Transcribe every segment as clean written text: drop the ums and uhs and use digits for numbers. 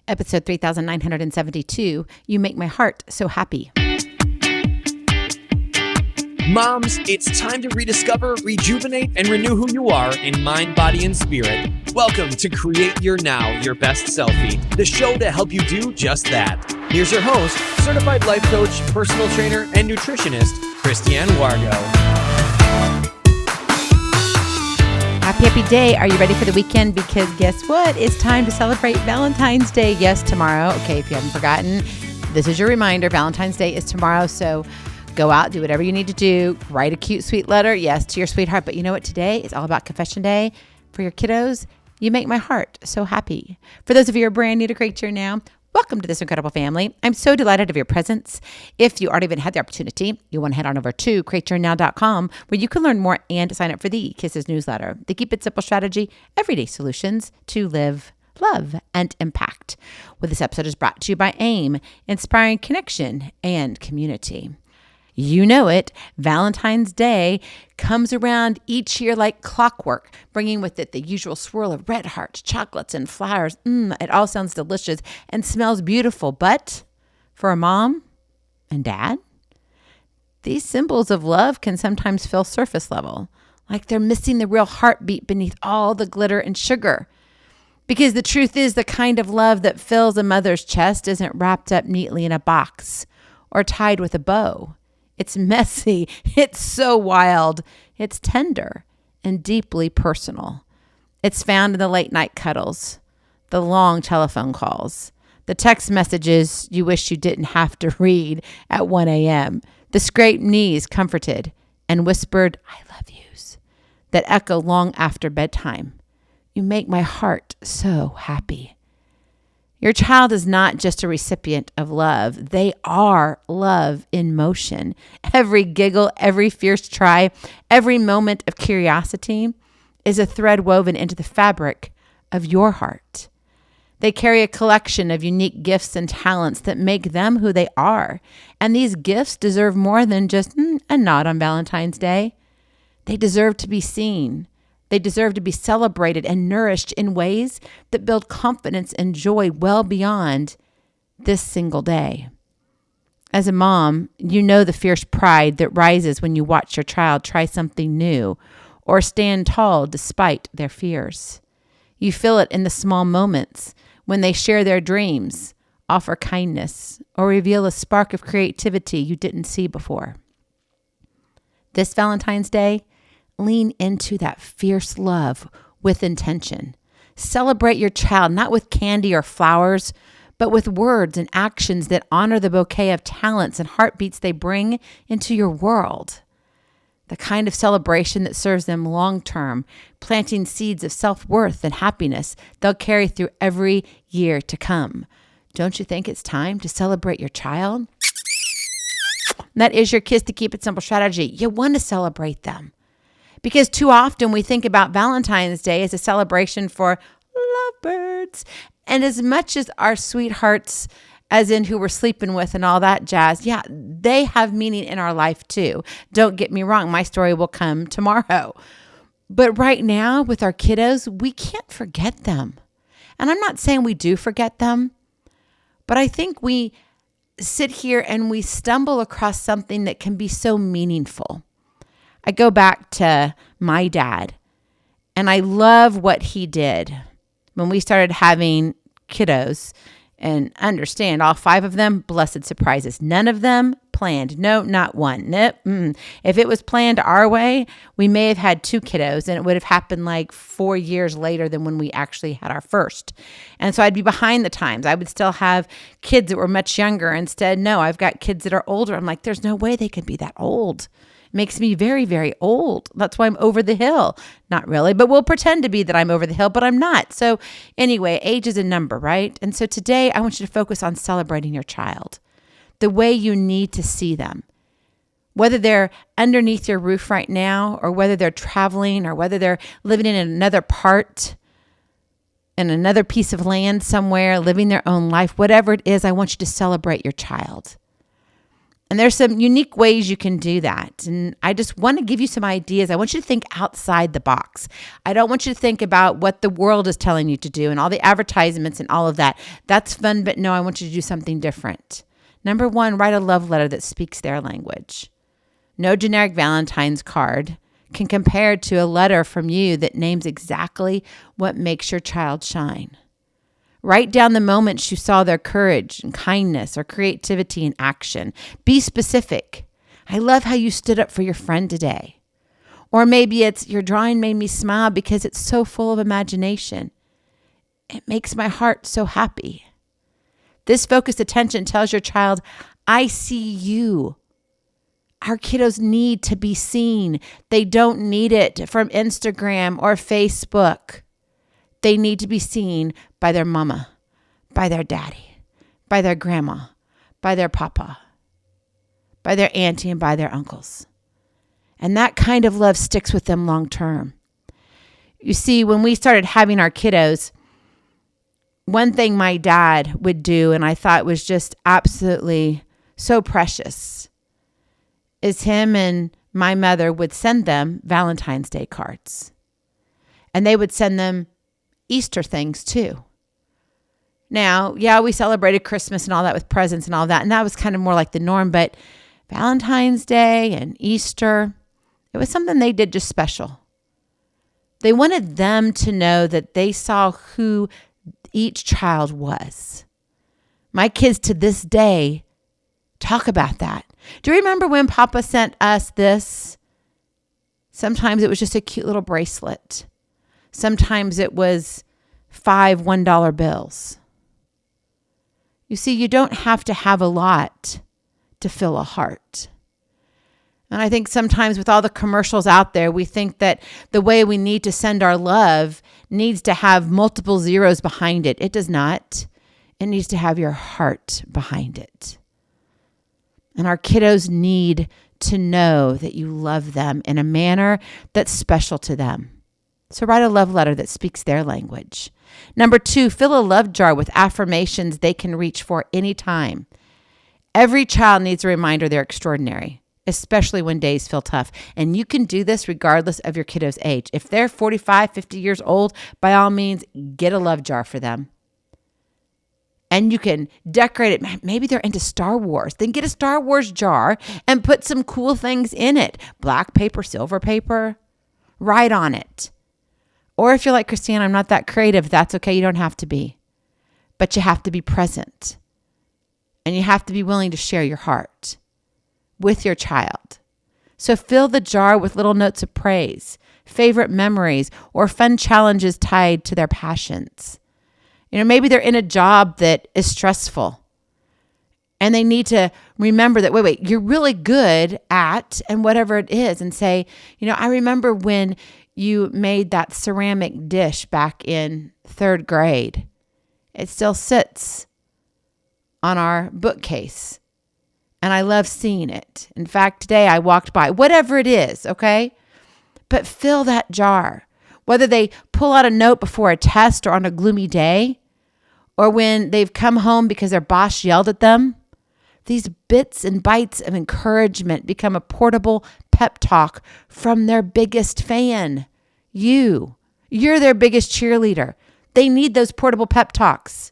Episode 3972, You Make My Heart So Happy. Moms, it's time to rediscover, rejuvenate, and renew who you are in mind, body, and spirit. Welcome to Create Your Now, Your Best Selfie, the show to help you do just that. Here's your host, certified life coach, personal trainer, and nutritionist, Christiane Wargo. Happy day. Are you ready for the weekend? Because guess what? It's time to celebrate Valentine's Day. Yes, tomorrow. Okay, if you haven't forgotten, this is your reminder. Valentine's Day is tomorrow, so go out, do whatever you need to do. Write a cute, sweet letter, yes, to your sweetheart. But you know what? Today is all about confession day for your kiddos. You make my heart so happy. For those of you who are brand new to Create Your Now, welcome to this incredible family. I'm so delighted of your presence. If you already even had the opportunity, you want to head on over to createyournow.com where you can learn more and sign up for the Kisses newsletter. The Keep It Simple strategy, everyday solutions to live, love, and impact. Well, this episode is brought to you by AIM, inspiring connection and community. You know it, Valentine's Day comes around each year like clockwork, bringing with it the usual swirl of red hearts, chocolates, and flowers. It all sounds delicious and smells beautiful. But for a mom and dad, these symbols of love can sometimes feel surface level, like they're missing the real heartbeat beneath all the glitter and sugar. Because the truth is, the kind of love that fills a mother's chest isn't wrapped up neatly in a box or tied with a bow. It's messy, it's so wild, it's tender and deeply personal. It's found in the late night cuddles, the long telephone calls, the text messages you wish you didn't have to read at 1 a.m., the scraped knees comforted and whispered, I love yous, that echo long after bedtime. You make my heart so happy. Your child is not just a recipient of love. They are love in motion. Every giggle, every fierce try, every moment of curiosity is a thread woven into the fabric of your heart. They carry a collection of unique gifts and talents that make them who they are. And these gifts deserve more than just a nod on Valentine's Day. They deserve to be seen. They deserve to be celebrated and nourished in ways that build confidence and joy well beyond this single day. As a mom, you know the fierce pride that rises when you watch your child try something new or stand tall despite their fears. You feel it in the small moments when they share their dreams, offer kindness, or reveal a spark of creativity you didn't see before. This Valentine's Day, lean into that fierce love with intention. Celebrate your child, not with candy or flowers, but with words and actions that honor the bouquet of talents and heartbeats they bring into your world. The kind of celebration that serves them long-term, planting seeds of self-worth and happiness they'll carry through every year to come. Don't you think it's time to celebrate your child? That is your Kiss to Keep It Simple strategy. You want to celebrate them. Because too often we think about Valentine's Day as a celebration for lovebirds. And as much as our sweethearts, as in who we're sleeping with and all that jazz, yeah, they have meaning in our life too. Don't get me wrong. My story will come tomorrow. But right now with our kiddos, we can't forget them. And I'm not saying we do forget them, but I think we sit here and we stumble across something that can be so meaningful. I go back to my dad, and I love what he did when we started having kiddos. And understand, all 5 of them, blessed surprises. None of them planned. No, not one. Nope. If it was planned our way, we may have had 2 kiddos, and it would have happened like 4 years later than when we actually had our first. And so I'd be behind the times. I would still have kids that were much younger. Instead, no, I've got kids that are older. I'm like, there's no way they can be that old. Makes me very, very old. That's why I'm over the hill. Not really, but we'll pretend to be that I'm over the hill, but I'm not. So anyway, age is a number, right? And so today I want you to focus on celebrating your child the way you need to see them. Whether they're underneath your roof right now, or whether they're traveling, or whether they're living in another part, in another piece of land somewhere, living their own life, whatever it is, I want you to celebrate your child. And there's some unique ways you can do that. And I just want to give you some ideas. I want you to think outside the box. I don't want you to think about what the world is telling you to do and all the advertisements and all of that. That's fun, but no, I want you to do something different. Number one, write a love letter that speaks their language. No generic Valentine's card can compare to a letter from you that names exactly what makes your child shine. Write down the moments you saw their courage and kindness or creativity in action. Be specific. I love how you stood up for your friend today. Or maybe it's, your drawing made me smile because it's so full of imagination. It makes my heart so happy. This focused attention tells your child, I see you. Our kiddos need to be seen. They don't need it from Instagram or Facebook. They need to be seen by their mama, by their daddy, by their grandma, by their papa, by their auntie, and by their uncles. And that kind of love sticks with them long term. You see, when we started having our kiddos, one thing my dad would do, and I thought was just absolutely so precious, is him and my mother would send them Valentine's Day cards. And they would send them Easter things too. Now, yeah, we celebrated Christmas and all that with presents and all that, and that was kind of more like the norm, but Valentine's Day and Easter, it was something they did just special. They wanted them to know that they saw who each child was. My kids to this day talk about that. Do you remember when Papa sent us this? Sometimes it was just a cute little bracelet. Sometimes it was 5 $1 bills. You see, you don't have to have a lot to fill a heart. And I think sometimes with all the commercials out there, we think that the way we need to send our love needs to have multiple zeros behind it. It does not. It needs to have your heart behind it. And our kiddos need to know that you love them in a manner that's special to them. So write a love letter that speaks their language. Number 2, fill a love jar with affirmations they can reach for anytime. Every child needs a reminder they're extraordinary, especially when days feel tough. And you can do this regardless of your kiddo's age. If they're 45, 50 years old, by all means, get a love jar for them. And you can decorate it. Maybe they're into Star Wars. Then get a Star Wars jar and put some cool things in it. Black paper, silver paper. Write on it. Or if you're like, Christine, I'm not that creative, that's okay. You don't have to be. But you have to be present. And you have to be willing to share your heart with your child. So fill the jar with little notes of praise, favorite memories, or fun challenges tied to their passions. You know, maybe they're in a job that is stressful and they need to remember that, wait, you're really good at, and whatever it is, and say, I remember when you made that ceramic dish back in 3rd grade. It still sits on our bookcase and I love seeing it. In fact, today I walked by, whatever it is, okay? But fill that jar. Whether they pull out a note before a test or on a gloomy day, or when they've come home because their boss yelled at them, these bits and bites of encouragement become a portable pep talk from their biggest fan. You're their biggest cheerleader. They need those portable pep talks.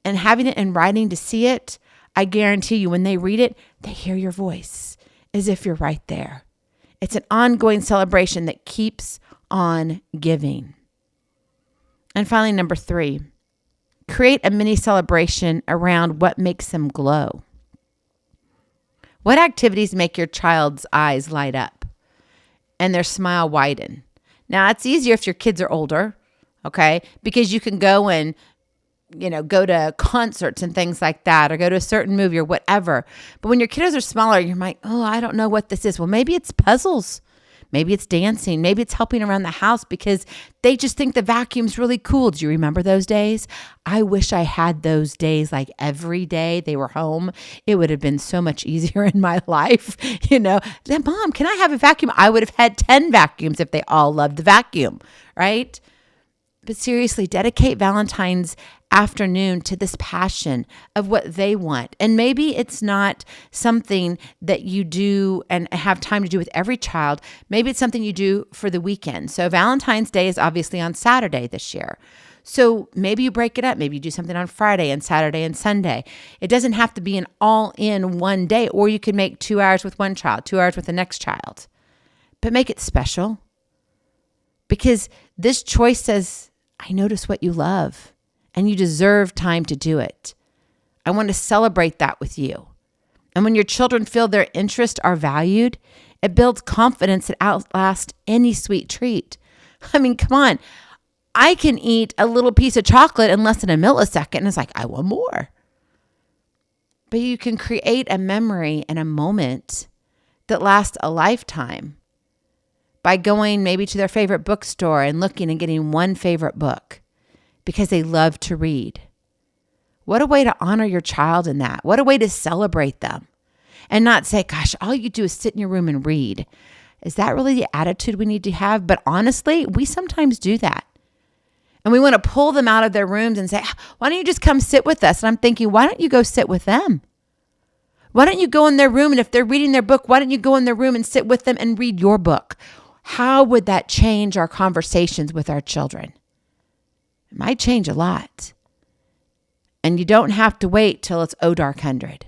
And having it in writing to see it, I guarantee you when they read it, they hear your voice as if you're right there. It's an ongoing celebration that keeps on giving. And finally, number 3, create a mini celebration around what makes them glow. What activities make your child's eyes light up and their smile widen? Now, it's easier if your kids are older, okay? Because you can go and, go to concerts and things like that, or go to a certain movie or whatever. But when your kiddos are smaller, you're like, I don't know what this is. Well, maybe it's puzzles. Maybe it's dancing. Maybe it's helping around the house because they just think the vacuum's really cool. Do you remember those days? I wish I had those days like every day they were home. It would have been so much easier in my life. Mom, can I have a vacuum? I would have had 10 vacuums if they all loved the vacuum, right? But seriously, dedicate Valentine's afternoon to this passion of what they want. And maybe it's not something that you do and have time to do with every child. Maybe it's something you do for the weekend. So Valentine's Day is obviously on Saturday this year. So maybe you break it up. Maybe you do something on Friday and Saturday and Sunday. It doesn't have to be an all-in one day, or you could make 2 hours with one child, 2 hours with the next child. But make it special, because this choice says, I notice what you love and you deserve time to do it. I want to celebrate that with you. And when your children feel their interests are valued, it builds confidence that outlasts any sweet treat. I mean, come on. I can eat a little piece of chocolate in less than a millisecond, and it's like, I want more. But you can create a memory and a moment that lasts a lifetime by going maybe to their favorite bookstore and looking and getting one favorite book because they love to read. What a way to honor your child in that. What a way to celebrate them and not say, gosh, all you do is sit in your room and read. Is that really the attitude we need to have? But honestly, we sometimes do that. And we want to pull them out of their rooms and say, why don't you just come sit with us? And I'm thinking, why don't you go sit with them? Why don't you go in their room? And if they're reading their book, why don't you go in their room and sit with them and read your book? How would that change our conversations with our children? It might change a lot. And you don't have to wait till it's dark 100.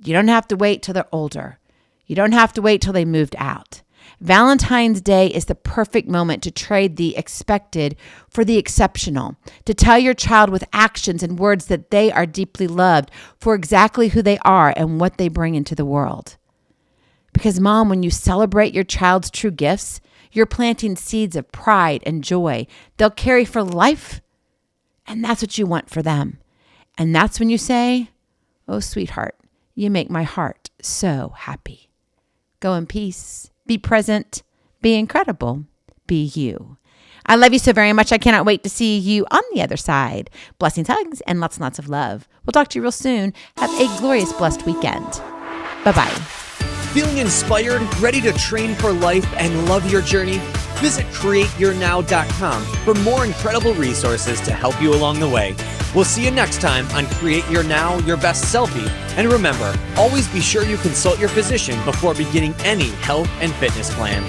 You don't have to wait till they're older. You don't have to wait till they moved out. Valentine's Day is the perfect moment to trade the expected for the exceptional, to tell your child with actions and words that they are deeply loved for exactly who they are and what they bring into the world. Because, Mom, when you celebrate your child's true gifts, you're planting seeds of pride and joy they'll carry for life, and that's what you want for them. And that's when you say, oh, sweetheart, you make my heart so happy. Go in peace. Be present, be incredible, be you. I love you so very much. I cannot wait to see you on the other side. Blessings, hugs, and lots and lots of love. We'll talk to you real soon. Have a glorious, blessed weekend. Bye-bye. Feeling inspired, ready to train for life and love your journey? Visit createyournow.com for more incredible resources to help you along the way. We'll see you next time on Create Your Now, Your Best Selfie. And remember, always be sure you consult your physician before beginning any health and fitness plan.